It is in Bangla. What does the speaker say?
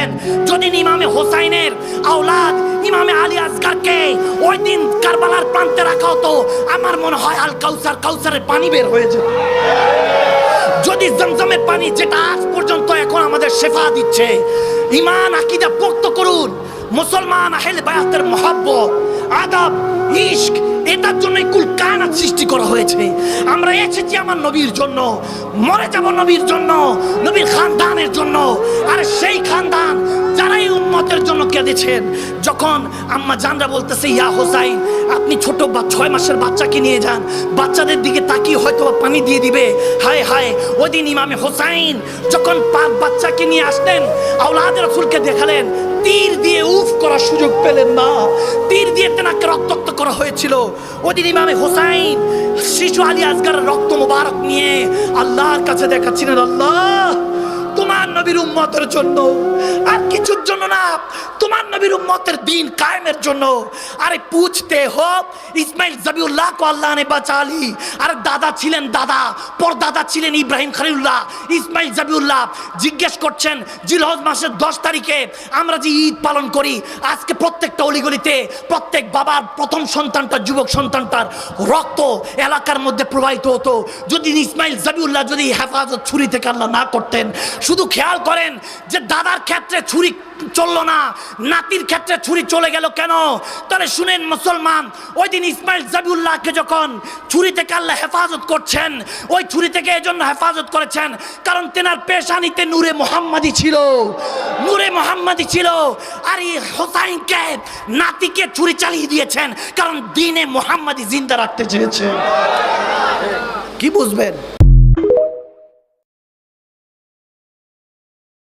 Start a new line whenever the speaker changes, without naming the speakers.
বলছেন, যদি ইমামে হোসাইনের আওলাদ ইমামে আলী আসগরকে ওই দিন কারবালার প্রান্তে রাখা হতো, আমার মনে হয় আল কাউসারের পানি বের হয়ে যেত। যদি জমজমের পানি, যেটা আজ পর্যন্ত এখন আমাদের শেফা দিচ্ছে। ঈমান আকীদা পোক্ত করুন। মুসলমান আহলে বায়াতের মহব্বত, আদব, ইশক, এটার জন্যই কুল কায়নাত সৃষ্টি করা হয়েছে। আমরা এসেছি আমার নবীর জন্য, মরে যাব নবীর জন্য, নবীর খানদানের জন্য। আর সেই খানদান যারা এই উম্মতের জন্য কেঁদেছেন, যখন আম্মা জানরা বলতেছে ইয়া হোসাইন, আপনি ছোট 6 মাসের বাচ্চাকে নিয়ে যান, বাচ্চাদের দিকে তাকিয়ে হয়তো পানি দিয়ে দিবে। হায় হায়, ওই দিন ইমামে হোসাইন যখন বাচ্চাকে নিয়ে আসলেন, আওলাদ রাসূলকে দেখালেন, তীর দিয়ে উফ করার সুযোগ পেলেন না, তীর দিয়ে তেনাকে রক্তাক্ত করা হয়েছিল। ওই দিন ইমামে হোসাইন শিশু আলী আসগরের রক্ত মোবারক নিয়ে আল্লাহর কাছে দেখাচ্ছিলেন, আল্লাহ তোমার নবীর উম্মতের জন্য, আর কিছুর জন্য না, তোমার নবীর উম্মতের দিন কায়েমের জন্য। আরে পুছতে हो ইসমাইল জবিউল্লাহ को আল্লাহ ने बचा ली। আর দাদা ছিলেন, দাদা পরদাদা ছিলেন ইব্রাহিম খলিলুল্লাহ, ইসমাইল জবিউল্লাহ। জিজ্ঞেস করছেন জিলহজ মাসের 10 তারিখে আমরা যে ঈদ পালন করি, আজকে প্রত্যেকটা অলিগলিতে প্রত্যেক বাবার প্রথম সন্তানটা, যুবক সন্তানটার রক্ত এলাকার মধ্যে প্রবাহিত হতো। যদি ইসমাইল জবিউল্লাহ যদি হেফাজত ছুরি থেকে আল্লাহ না করতেন। শুধু খেয়াল করেন যে দাদার ক্ষেত্রে ছুরি চললো না, নাতির ক্ষেত্রে ছুরি চলে গেল কেন? তাহলে শুনেন মুসলমান, ওই দিন ইসমাইল জবিউল্লাহকে যখন ছুরি থেকে আল্লাহ হেফাজত করছেন, ওই ছুরি থেকে এজন্য হেফাজত করেছেন কারণ তেনার পেশানিতে নূরে মুহাম্মাদি ছিল, নূরে মুহাম্মাদি ছিল। আর এই হোসাইনকে, নাতিকে ছুরি চালিয়ে দিয়েছেন কারণ দ্বীনে মুহাম্মাদি জিন্দা রাখতে চেয়েছেন। কি বুঝবেন?